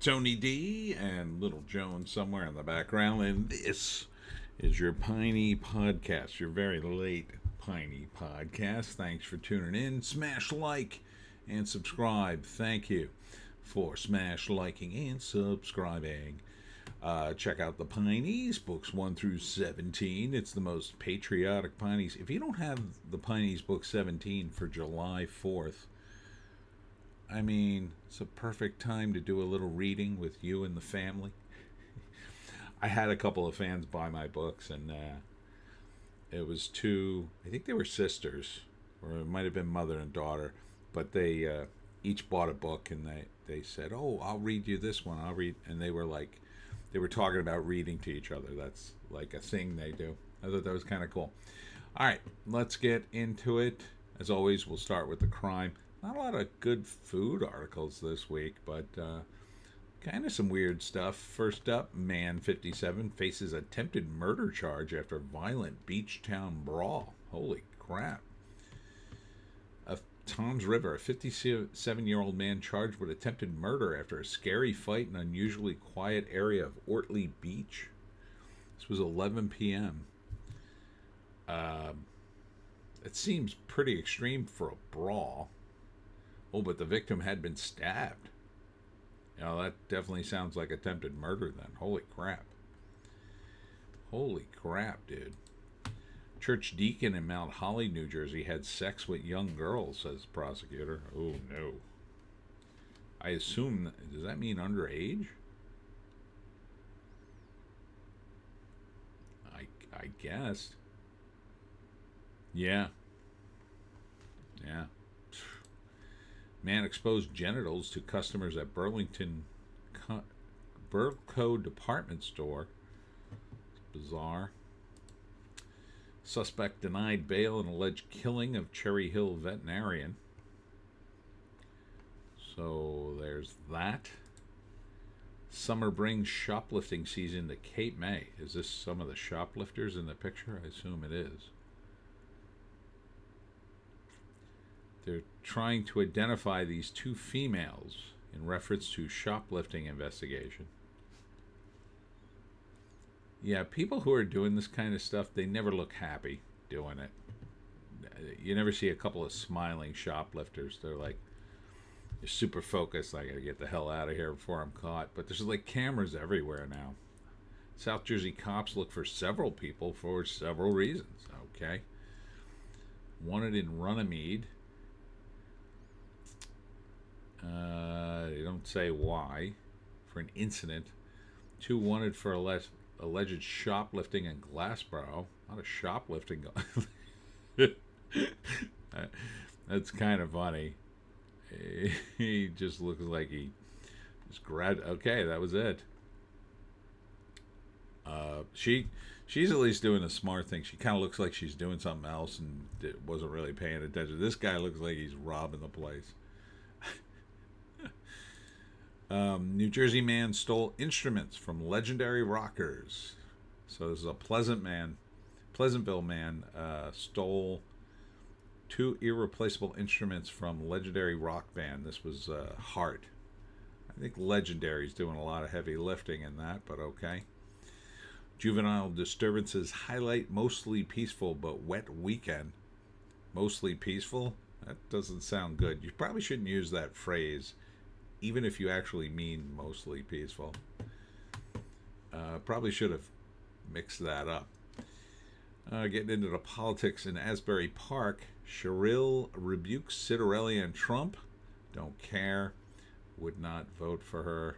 Tony D and Little Jones somewhere in the background, and this is your Piney podcast, your very late Piney podcast. Thanks for tuning in. Smash like and subscribe. Thank you for smash liking and subscribing. Check out the Pineys, books 1 through 17. It's the most patriotic Pineys. If you don't have the Pineys book 17 for July 4th, I mean, it's a perfect time to do a little reading with you and the family. I had a couple of fans buy my books, and it was two, I think they were sisters, or it might have been mother and daughter, but they each bought a book, and they said, oh, I'll read you this one, I'll read, and they were talking about reading to each other. That's like a thing they do. I thought that was kind of cool. All right, let's get into it. As always, we'll start with the crime. Not a lot of good food articles this week, but kind of some weird stuff. First up, man 57 faces attempted murder charge after violent beach town brawl. Holy crap. Tom's River, a 57-year-old man charged with attempted murder after a scary fight in an unusually quiet area of Ortley Beach. This was 11 p.m. It seems pretty extreme for a brawl. Oh, but the victim had been stabbed. You know, that definitely sounds like attempted murder then. Holy crap. Holy crap, dude. Church deacon in Mount Holly, New Jersey, had sex with young girls, says prosecutor. Oh, no. I assume, does that mean underage? I guess. Yeah. Yeah. Man exposed genitals to customers at Burco department store. It's bizarre. Suspect denied bail in alleged killing of Cherry Hill veterinarian. So there's that. Summer brings shoplifting season to Cape May. Is this some of the shoplifters in the picture? I assume it is. They're trying to identify these two females in reference to shoplifting investigation. Yeah, people who are doing this kind of stuff, they never look happy doing it. You never see a couple of smiling shoplifters. They're super focused. I gotta get the hell out of here before I'm caught. But there's cameras everywhere now. South Jersey cops look for several people for several reasons. Okay. Wanted in Runnymede. They don't say why. For an incident. 2 wanted for alleged shoplifting in Glassboro. Not a shoplifting. That's kind of funny. He just looks like he just grabbed. Okay, that was it. She's at least doing a smart thing. She kind of looks like she's doing something else and wasn't really paying attention. This guy looks like he's robbing the place. New Jersey man stole instruments from legendary rockers. So this is a Pleasantville man stole 2 irreplaceable instruments from legendary rock band. This was Heart. I think Legendary's doing a lot of heavy lifting in that, but okay. Juvenile disturbances highlight mostly peaceful but wet weekend. Mostly peaceful? That doesn't sound good. You probably shouldn't use that phrase, even if you actually mean mostly peaceful. Probably should have mixed that up. Getting into the politics in Asbury Park, Cheryl rebukes Citarelli and Trump. Don't care. Would not vote for her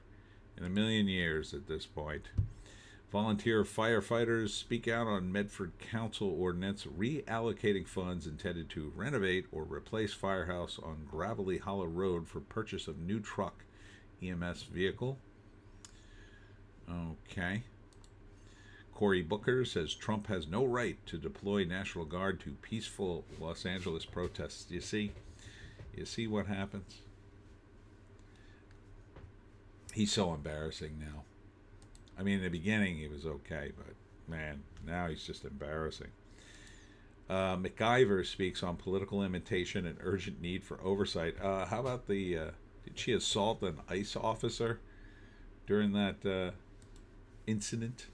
in a million years at this point. Volunteer firefighters speak out on Medford Council ordinance reallocating funds intended to renovate or replace firehouse on Gravelly Hollow Road for purchase of new truck EMS vehicle. Okay. Cory Booker says Trump has no right to deploy National Guard to peaceful Los Angeles protests. You see what happens? He's so embarrassing now. I mean, in the beginning he was okay, but man, now he's just embarrassing. MacGyver speaks on political imitation and urgent need for oversight. How about did she assault an ICE officer? during that incident.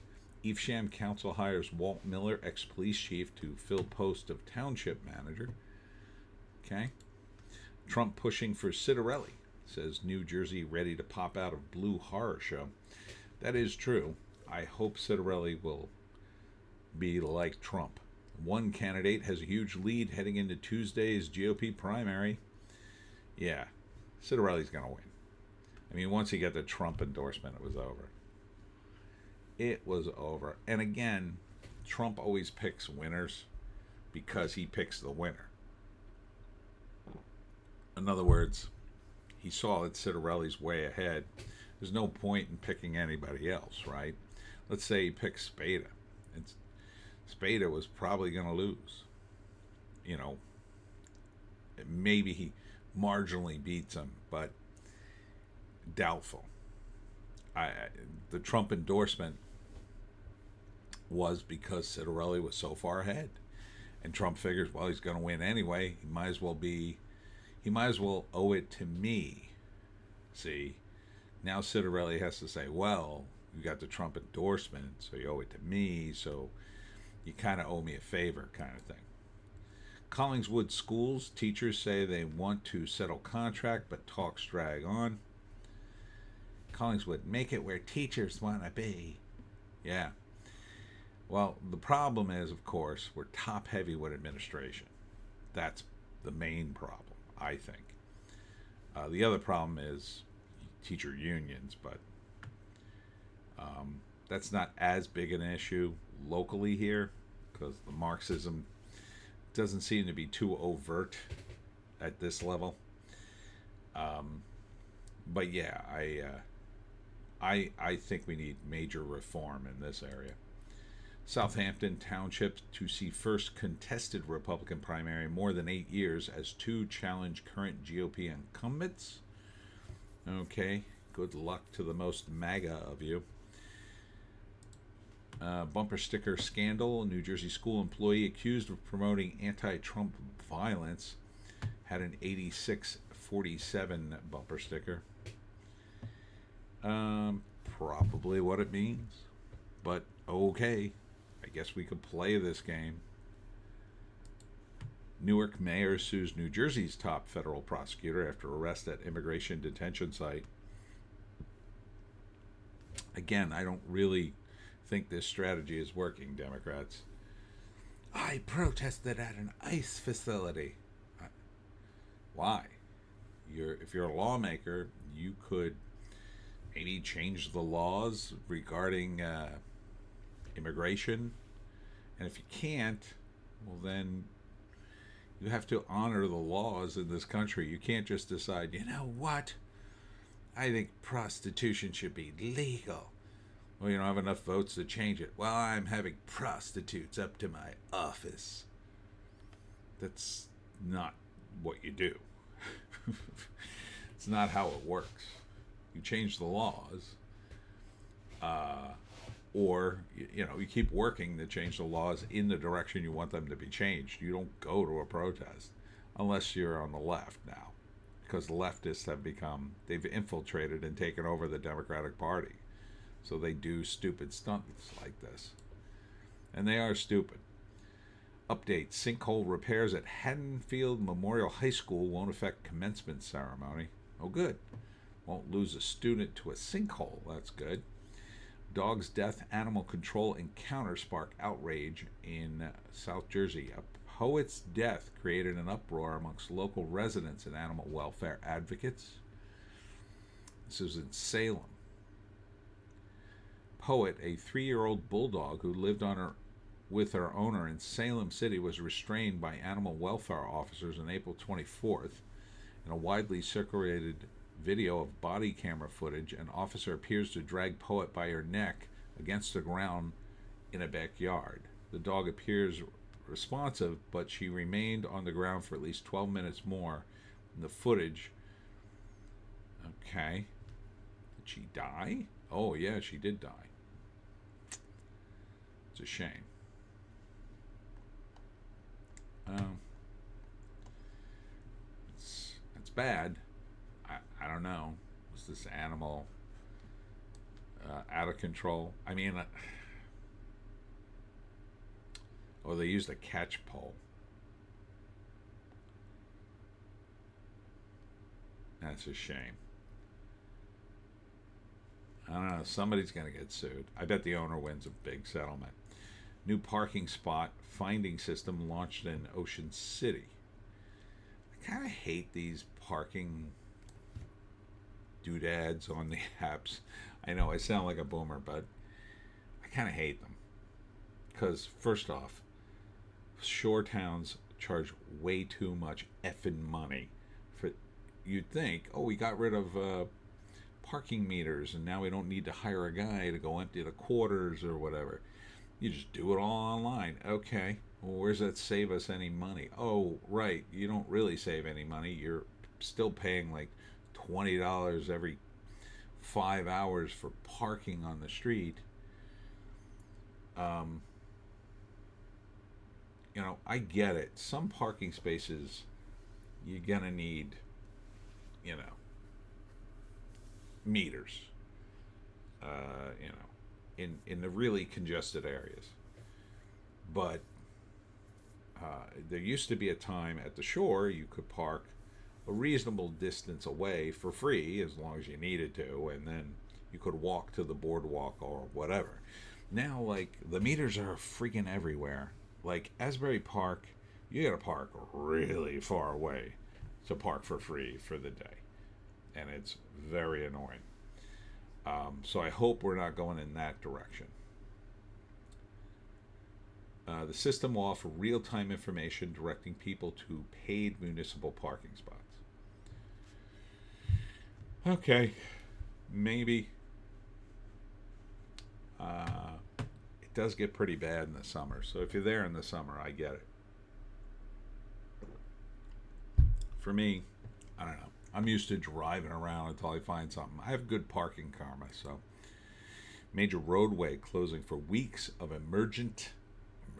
Evesham Council hires Walt Miller, ex-police chief, to fill post of township manager. Okay. Trump pushing for Citarelli, says New Jersey ready to pop out of blue horror show. That is true. I hope Citarelli will be like Trump. One candidate has a huge lead heading into Tuesday's GOP primary. Yeah, Citarelli's going to win. I mean, once he got the Trump endorsement, it was over. It was over. And again, Trump always picks winners because he picks the winner. In other words, he saw that Citarelli's way ahead. There's no point in picking anybody else, right? Let's say he picks Spada. Spada was probably going to lose. You know, maybe he marginally beats him, but doubtful. The Trump endorsement was because Citarelli was so far ahead, and Trump figures, well, he's going to win anyway. He might as well owe it to me. See, now Citarelli has to say, well, you got the Trump endorsement, so you owe it to me, so you kind of owe me a favor, kind of thing. Collingswood schools, teachers say they want to settle contract, but talks drag on. Collingswood, make it where teachers want to be. Yeah. Well, the problem is, of course, we're top heavy with administration. That's the main problem, I think. The other problem is teacher unions, but that's not as big an issue locally here because the Marxism doesn't seem to be too overt at this level. But yeah, I think we need major reform in this area. Southampton Township to see first contested Republican primary in more than 8 years as two challenge current GOP incumbents. Okay, good luck to the most MAGA of you. Bumper sticker scandal. New Jersey school employee accused of promoting anti-Trump violence had an 8647 bumper sticker. Probably what it means, but okay. I guess we could play this game. Newark mayor sues New Jersey's top federal prosecutor after arrest at immigration detention site. Again, I don't really think this strategy is working, Democrats. I protested at an ICE facility. Why? If you're a lawmaker, you could maybe change the laws regarding immigration. And if you can't, well, then you have to honor the laws in this country. You can't just decide, you know what? I think prostitution should be legal. Well, you don't have enough votes to change it. Well, I'm having prostitutes up to my office. That's not what you do. It's not how it works. You change the laws, or you keep working to change the laws in the direction you want them to be changed. You don't go to a protest unless you're on the left now, because the leftists they've infiltrated and taken over the Democratic Party. So they do stupid stunts like this. And they are stupid. Update. Sinkhole repairs at Haddonfield Memorial High School won't affect commencement ceremony. Oh, good. Won't lose a student to a sinkhole. That's good. Dog's death animal control encounter spark outrage in South Jersey. A poet's death created an uproar amongst local residents and animal welfare advocates. This is in Salem. Poet, a 3-year-old bulldog who lived with her owner in Salem City, was restrained by animal welfare officers on April 24th. In a widely circulated video of body camera footage, an officer appears to drag Poet by her neck against the ground in a backyard. The dog appears responsive, but she remained on the ground for at least 12 minutes more in the footage. Okay. Did she die? Oh, yeah, she did die. It's a shame. It's bad. I don't know. Was this animal out of control. I mean, oh, they used a catch pole. That's a shame. I don't know. Somebody's going to get sued. I bet the owner wins a big settlement. New parking spot finding system launched in Ocean City. I kind of hate these parking doodads on the apps. I know I sound like a boomer, but I kind of hate them. Because, first off, shore towns charge way too much effing money. For You'd think, oh, we got rid of parking meters and now we don't need to hire a guy to go empty the quarters or whatever. You just do it all online. Okay, well, where's that save us any money? Oh, right, you don't really save any money. You're still paying like $20 every 5 hours for parking on the street. I get it. Some parking spaces you're gonna need, meters. In the really congested areas. But there used to be a time at the shore you could park a reasonable distance away for free as long as you needed to, and then you could walk to the boardwalk or whatever. Now, like, the meters are freaking everywhere. Like, Asbury Park, you gotta park really far away to park for free for the day. And it's very annoying. So I hope we're not going in that direction. The system will offer real-time information directing people to paid municipal parking spots. Okay, maybe. It does get pretty bad in the summer, so if you're there in the summer, I get it. For me, I don't know. I'm used to driving around until I find something. I have good parking karma, so. Major roadway closing for weeks of emergent?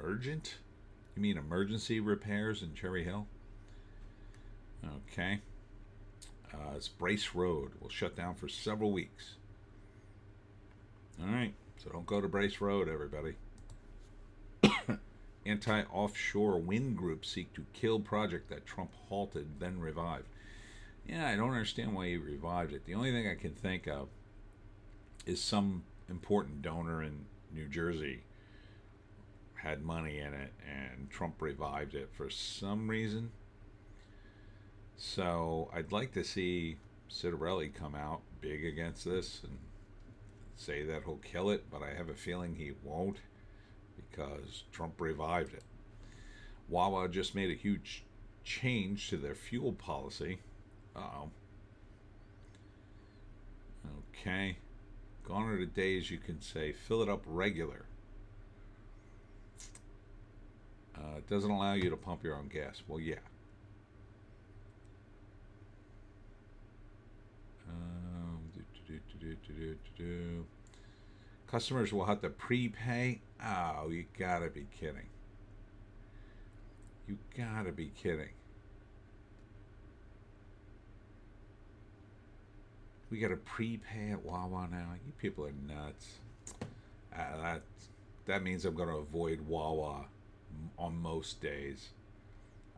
You mean emergency repairs in Cherry Hill? Okay. It's Brace Road will shut down for several weeks. All right, so don't go to Brace Road, everybody. Anti-offshore wind groups seek to kill project that Trump halted, then revived. Yeah, I don't understand why he revived it. The only thing I can think of is some important donor in New Jersey had money in it and Trump revived it for some reason. So I'd like to see Citarelli come out big against this and say that he'll kill it, but I have a feeling he won't because Trump revived it. Wawa just made a huge change to their fuel policy. Uh-oh. Okay. Gone are the days you can say, fill it up regular. It doesn't allow you to pump your own gas. Well, yeah. Customers will have to prepay. Oh, you gotta be kidding. You gotta be kidding. We gotta prepay at Wawa now. You people are nuts. That means I'm gonna avoid Wawa on most days.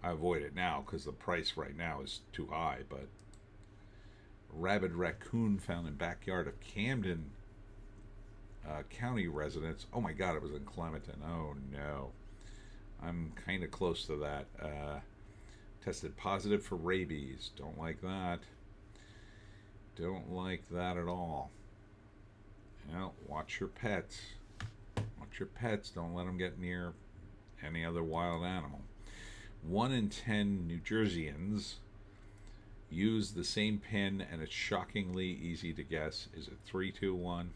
I avoid it now because the price right now is too high, but rabid raccoon found in backyard of Camden County residents. Oh my God, it was in Clementon. Oh no. I'm kind of close to that. Tested positive for rabies. Don't like that. Don't like that at all. Watch your pets. Watch your pets. Don't let them get near any other wild animal. 1 in 10 New Jerseyans use the same pin, and it's shockingly easy to guess. Is it 321?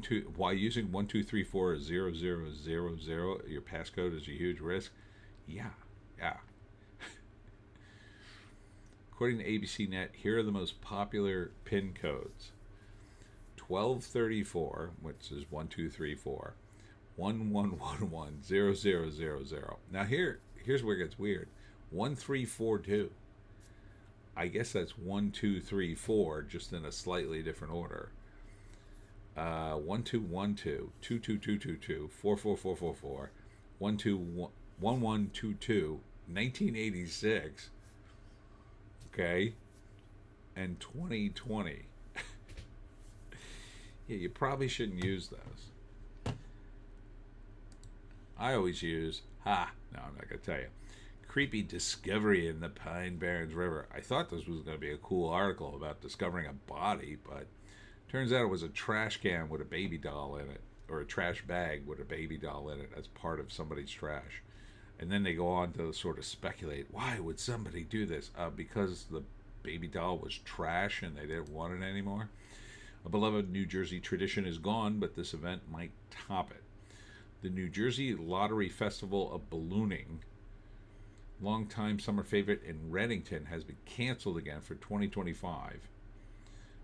2 While using 1234 0000, your passcode is a huge risk. Yeah. According to ABC Net, here are the most popular PIN codes. 1234, which is 1234, 1111 0000. Now here's where it gets weird. 1342. I guess that's 1, 2, 3, 4, just in a slightly different order. 1, 2, 1, 2, 2, 2, 2, 2, 2, 4, 4, 4, 4, 4, 1, 2, 1, 1, 2, 2, 1986. Okay, and 2020. Yeah, you probably shouldn't use those. I always use, no, I'm not going to tell you. Creepy discovery in the Pine Barrens River. I thought this was going to be a cool article about discovering a body, but turns out it was a trash can with a baby doll in it, or a trash bag with a baby doll in it as part of somebody's trash. And then they go on to sort of speculate, why would somebody do this? Because the baby doll was trash and they didn't want it anymore. A beloved New Jersey tradition is gone, but this event might top it. The New Jersey Lottery Festival of Ballooning, longtime summer favorite in Reddington, has been canceled again for 2025.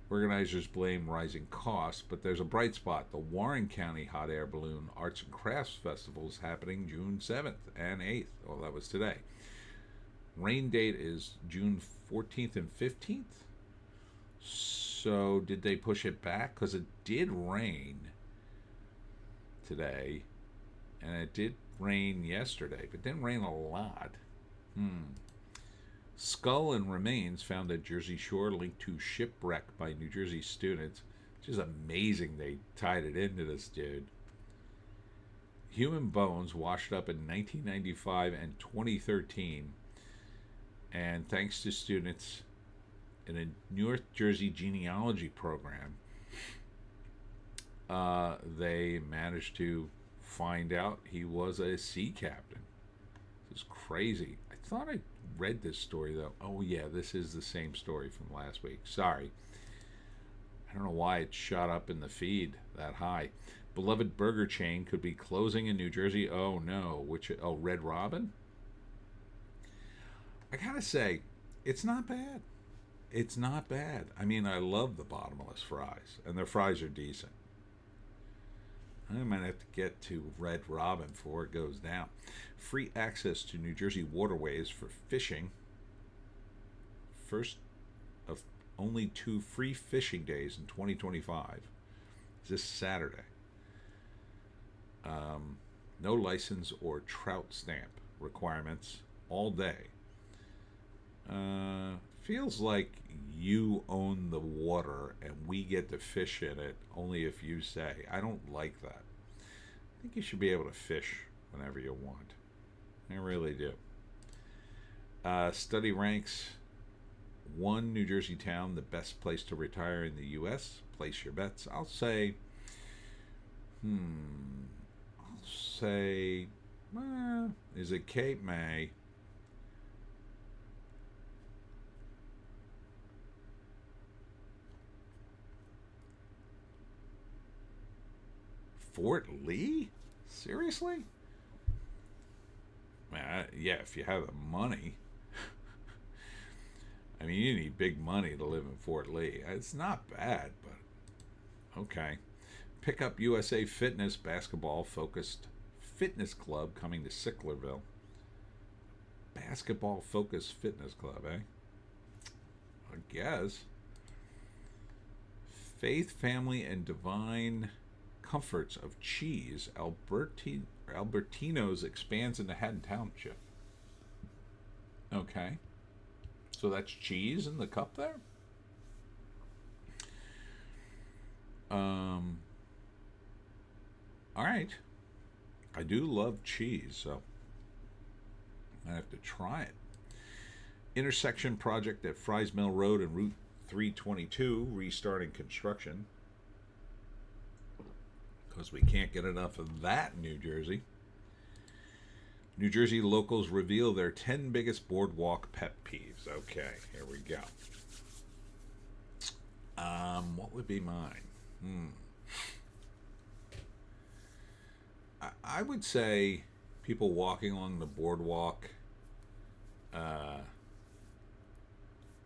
Organizers blame rising costs, but there's a bright spot. The Warren County Hot Air Balloon Arts and Crafts Festival is happening June 7th and 8th. Well, that was today. Rain date is June 14th and 15th. So did they push it back? Because it did rain today, and it did rain yesterday, but it didn't rain a lot. Skull and remains found at Jersey Shore linked to shipwreck by New Jersey students. It's just amazing they tied it into this dude. Human bones washed up in 1995 and 2013, and thanks to students in a North Jersey genealogy program, they managed to find out he was a sea captain. This is crazy. I thought I read this story, though. Oh, yeah, this is the same story from last week. Sorry. I don't know why it shot up in the feed that high. Beloved burger chain could be closing in New Jersey. Oh, no. Red Robin? I gotta say, it's not bad. It's not bad. I mean, I love the bottomless fries, and their fries are decent. I might have to get to Red Robin before it goes down. Free access to New Jersey waterways for fishing. First of only 2 free fishing days in 2025. Is this Saturday. No license or trout stamp requirements all day. Feels like you own the water and we get to fish in it only if you say. I don't like that. I think you should be able to fish whenever you want. I really do. Study ranks one New Jersey town the best place to retire in the U.S. Place your bets. I'll say, is it Cape May? Fort Lee? Seriously? Man, yeah, if you have the money. I mean, you need big money to live in Fort Lee. It's not bad, but okay. Pick Up USA Fitness basketball-focused fitness club coming to Sicklerville. Basketball-focused fitness club, eh? I guess. Faith, Family, and Divine Comforts of Cheese, Albertino's expands into Haddon Township. Okay. So that's cheese in the cup there? All right. I do love cheese, so I have to try it. Intersection project at Fries Mill Road and Route 322 restarting construction. Because we can't get enough of that in New Jersey. New Jersey locals reveal their 10 biggest boardwalk pet peeves. Okay, here we go. What would be mine? I would say people walking along the boardwalk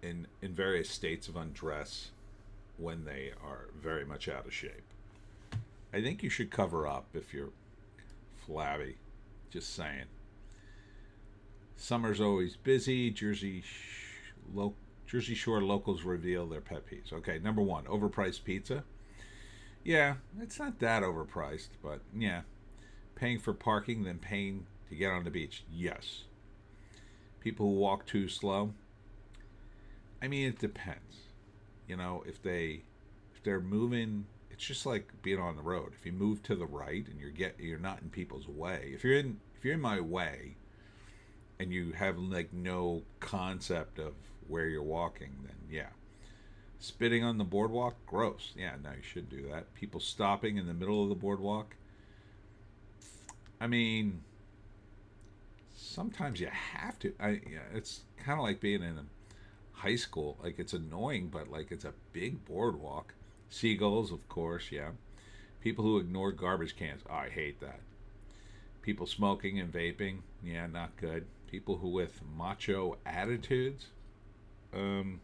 in various states of undress when they are very much out of shape. I think you should cover up if you're flabby. Just saying. Summer's always busy. Jersey Shore locals reveal their pet peeves. Okay, number one, overpriced pizza. Yeah, it's not that overpriced, but yeah. Paying for parking, then paying to get on the beach. Yes. People who walk too slow. I mean, it depends. If they're moving, it's just like being on the road. If you move to the right and you're not in people's way. If you're in my way and you have like no concept of where you're walking, then yeah. Spitting on the boardwalk, gross. Yeah, no, you shouldn't do that. People stopping in the middle of the boardwalk. I mean, sometimes you have to. Yeah, it's kind of like being in high school. Like it's annoying, but like it's a big boardwalk. Seagulls, of course, yeah. People who ignore garbage cans. Oh, I hate that. People smoking and vaping. Yeah, not good. People who with macho attitudes. Um,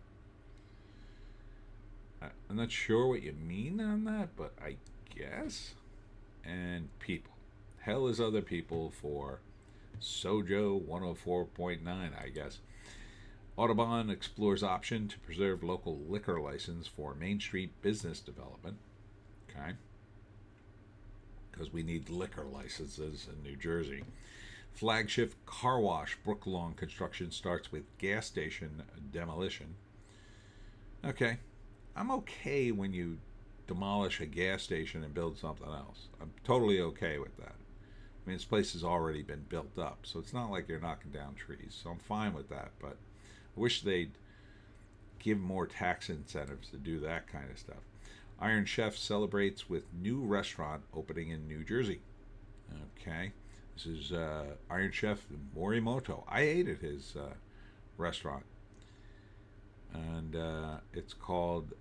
I'm not sure what you mean on that, but I guess. And people. Hell is other people for Sojo 104.9, I guess. Audubon explores option to preserve local liquor license for Main Street business development. Okay. Because we need liquor licenses in New Jersey. Flagship car wash Brooklawn construction starts with gas station demolition. Okay. I'm okay when you demolish a gas station and build something else. I'm totally okay with that. I mean, this place has already been built up, so it's not like you're knocking down trees. So I'm fine with that, but I wish they'd give more tax incentives to do that kind of stuff. Iron Chef celebrates with new restaurant opening in New Jersey. Okay. This is Iron Chef Morimoto. I ate at his restaurant. And it's called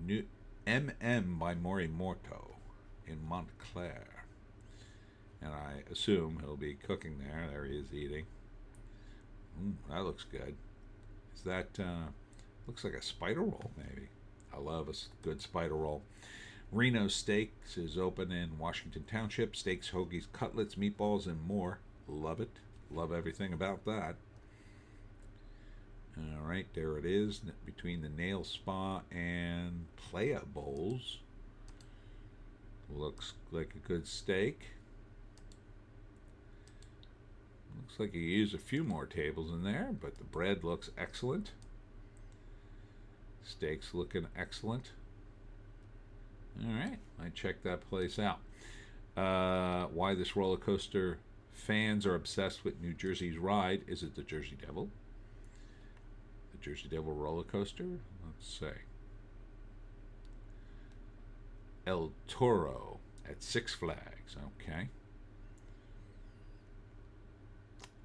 New MM by Morimoto in Montclair. And I assume he'll be cooking there. There he is eating. That looks good. Is that, looks like a spider roll, maybe. I love a good spider roll. Reno Steaks is open in Washington Township. Steaks, hoagies, cutlets, meatballs, and more. Love it. Love everything about that. All right, there it is. Between the Nail Spa and Playa Bowls. Looks like a good steak. Looks like you use a few more tables in there, but the bread looks excellent. Steaks looking excellent. All right, I checked that place out. Why this roller coaster fans are obsessed with New Jersey's ride. Is it the Jersey Devil? The Jersey Devil roller coaster? Let's see. El Toro at Six Flags. Okay.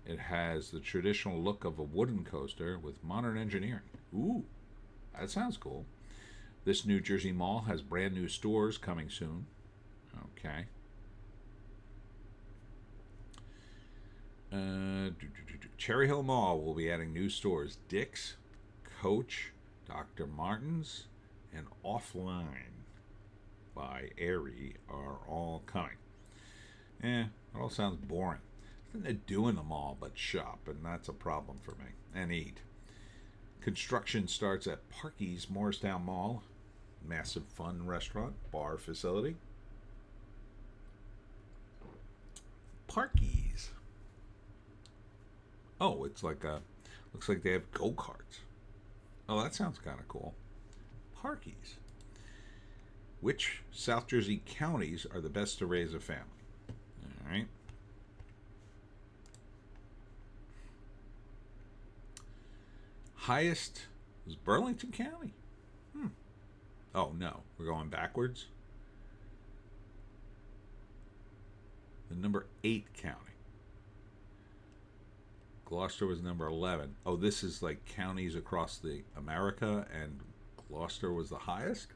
It has the traditional look of a wooden coaster with modern engineering. Ooh, that sounds cool. This New Jersey mall has brand new stores coming soon. Okay. Cherry Hill Mall will be adding new stores. Dick's, Coach, Dr. Martin's, and Offline by Aerie are all coming. It all sounds boring. Nothing to do in the mall but shop, and that's a problem for me. And eat. Construction starts at Parky's Morristown Mall. Massive fun restaurant, bar facility. Parky's. Oh, it's like looks like they have go-karts. Oh, that sounds kind of cool. Parky's. Which South Jersey counties are the best to raise a family? All right. Highest is Burlington County. Oh, no. We're going backwards. The number 8 county. Gloucester was number 11. Oh, this is like counties across the America, and Gloucester was the highest?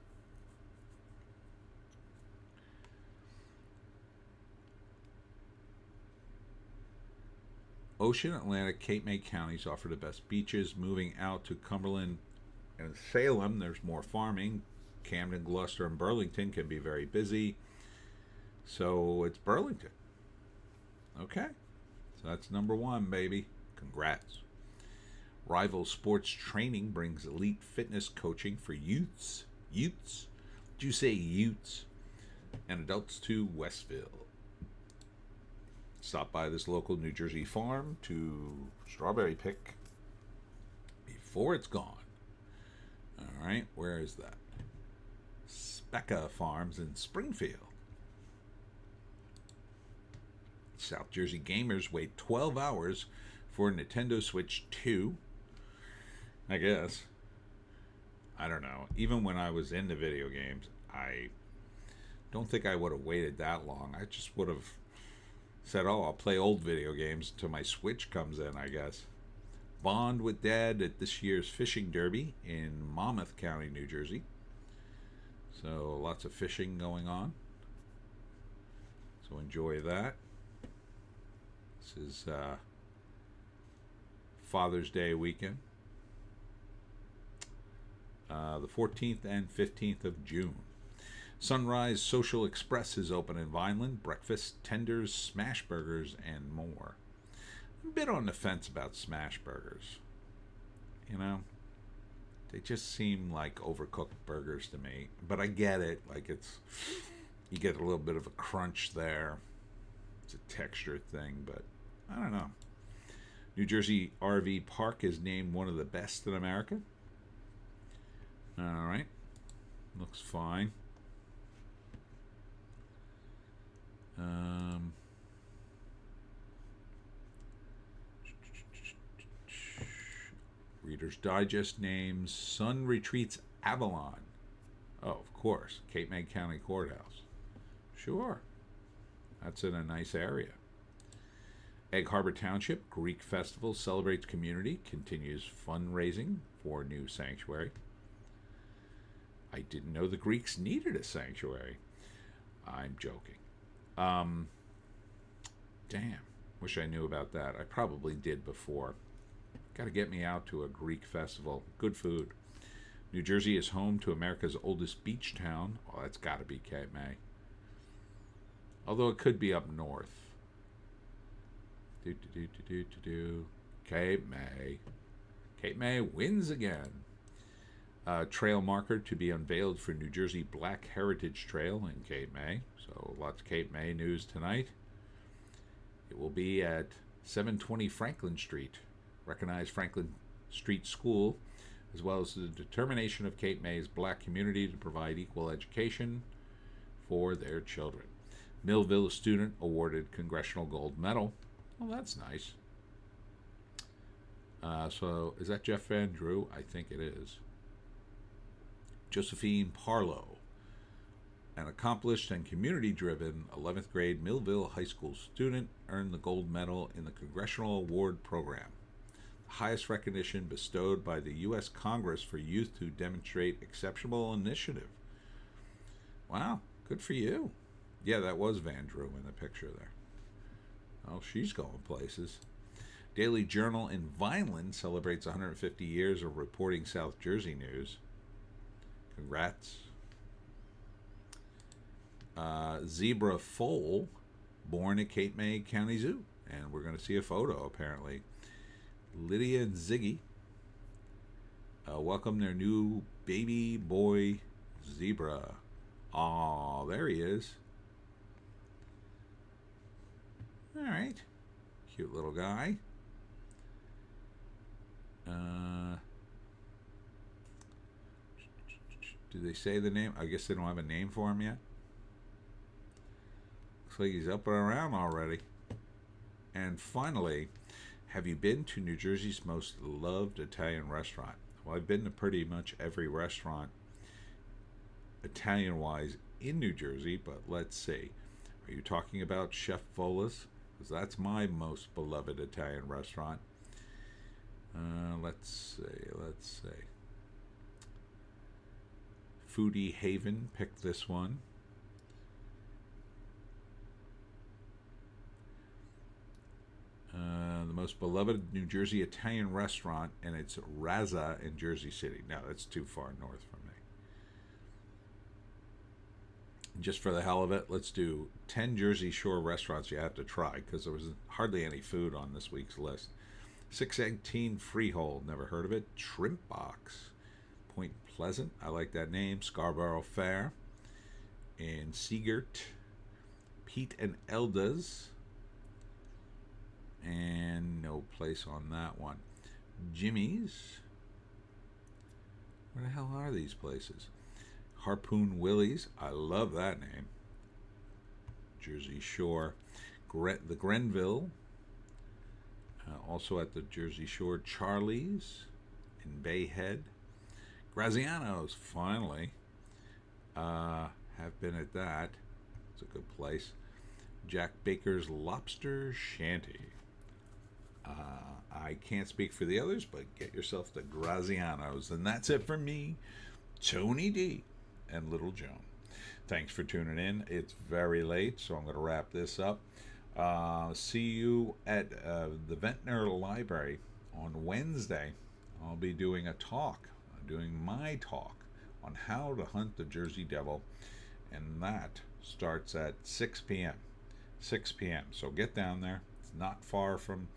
Ocean, Atlantic, Cape May counties offer the best beaches. Moving out to Cumberland and Salem, there's more farming. Camden, Gloucester, and Burlington can be very busy. So it's Burlington. Okay. So that's number 1, baby. Congrats. Rival Sports Training brings elite fitness coaching for youths. Youths? Did you say youths? And adults to Westville. Stop by this local New Jersey farm to strawberry pick before it's gone. All right, where is that? Specca Farms in Springfield. South Jersey gamers wait 12 hours for Nintendo Switch 2. I guess. I don't know. Even when I was into video games, I don't think I would have waited that long. I just would have said, oh, I'll play old video games until my Switch comes in, I guess. Bond with Dad at this year's fishing derby in Monmouth County, New Jersey. So lots of fishing going on. So enjoy that. This is Father's Day weekend. The 14th and 15th of June. Sunrise Social Express is open in Vineland. Breakfast, tenders, smash burgers, and more. I'm a bit on the fence about smash burgers. You know, they just seem like overcooked burgers to me. But I get it. Like you get a little bit of a crunch there. It's a texture thing, but I don't know. New Jersey RV Park is named one of the best in America. All right. Looks fine. Reader's Digest names Sun Retreats Avalon. Oh, of course. Cape May County Courthouse. Sure. That's in a nice area. Egg Harbor Township Greek Festival celebrates community, continues fundraising for new sanctuary. I didn't know the Greeks needed a sanctuary. I'm joking. Damn. Wish I knew about that. I probably did before. Got to get me out to a Greek festival. Good food. New Jersey is home to America's oldest beach town. Oh, that's got to be Cape May. Although it could be up north. Cape May. Cape May wins again. Trail marker to be unveiled for New Jersey Black Heritage Trail in Cape May. So lots of Cape May news tonight. It will be at 720 Franklin Street. Recognize Franklin Street School, as well as the determination of Cape May's black community to provide equal education for their children. Millville student awarded Congressional Gold Medal. Well, that's nice. So is that Jeff Van Drew? I think it is. Josephine Parlow, an accomplished and community-driven 11th grade Millville High School student, earned the gold medal in the Congressional Award Program, the highest recognition bestowed by the U.S. Congress for youth who demonstrate exceptional initiative. Wow, good for you. Yeah, that was Van Drew in the picture there. Oh, she's going places. Daily Journal in Vineland celebrates 150 years of reporting South Jersey news. Congrats. Zebra foal born at Cape May County Zoo. And we're going to see a photo, apparently. Lydia and Ziggy welcome their new baby boy zebra. Aw, there he is. All right. Cute little guy. Do they say the name? I guess they don't have a name for him yet. Looks like he's up and around already. And finally, have you been to New Jersey's most loved Italian restaurant? Well, I've been to pretty much every restaurant Italian-wise in New Jersey, but let's see. Are you talking about Chef Vola's? Because that's my most beloved Italian restaurant. Let's see. Foodie Haven picked this one. The most beloved New Jersey Italian restaurant, and it's Razza in Jersey City. No, that's too far north from me. Just for the hell of it, let's do 10 Jersey Shore restaurants you have to try, because there was hardly any food on this week's list. 618 Freehold, never heard of it. Shrimp Box, Point Pleasant, I like that name. Scarborough Fair, and Seagert, Pete and Elda's, and no place on that one. Jimmy's, where the hell are these places? Harpoon Willie's, I love that name. Jersey Shore, the Grenville, also at the Jersey Shore. Charlie's in Bay Head. Graziano's, finally. Have been at that. It's a good place. Jack Baker's Lobster Shanty. I can't speak for the others, but get yourself to Graziano's. And that's it for me, Tony D, and Little Joan. Thanks for tuning in. It's very late, so I'm going to wrap this up. See you at the Ventnor Library on Wednesday. I'll be doing a talk, my talk on how to hunt the Jersey Devil, and that starts at 6 p.m. 6 p.m. So get down there. It's not far from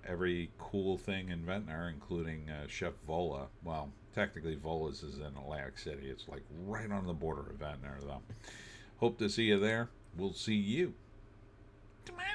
every cool thing in Ventnor, including Chef Vola. Well, technically Vola's is in Atlantic City. It's like right on the border of Ventnor, though. Hope to see you there. We'll see you tomorrow.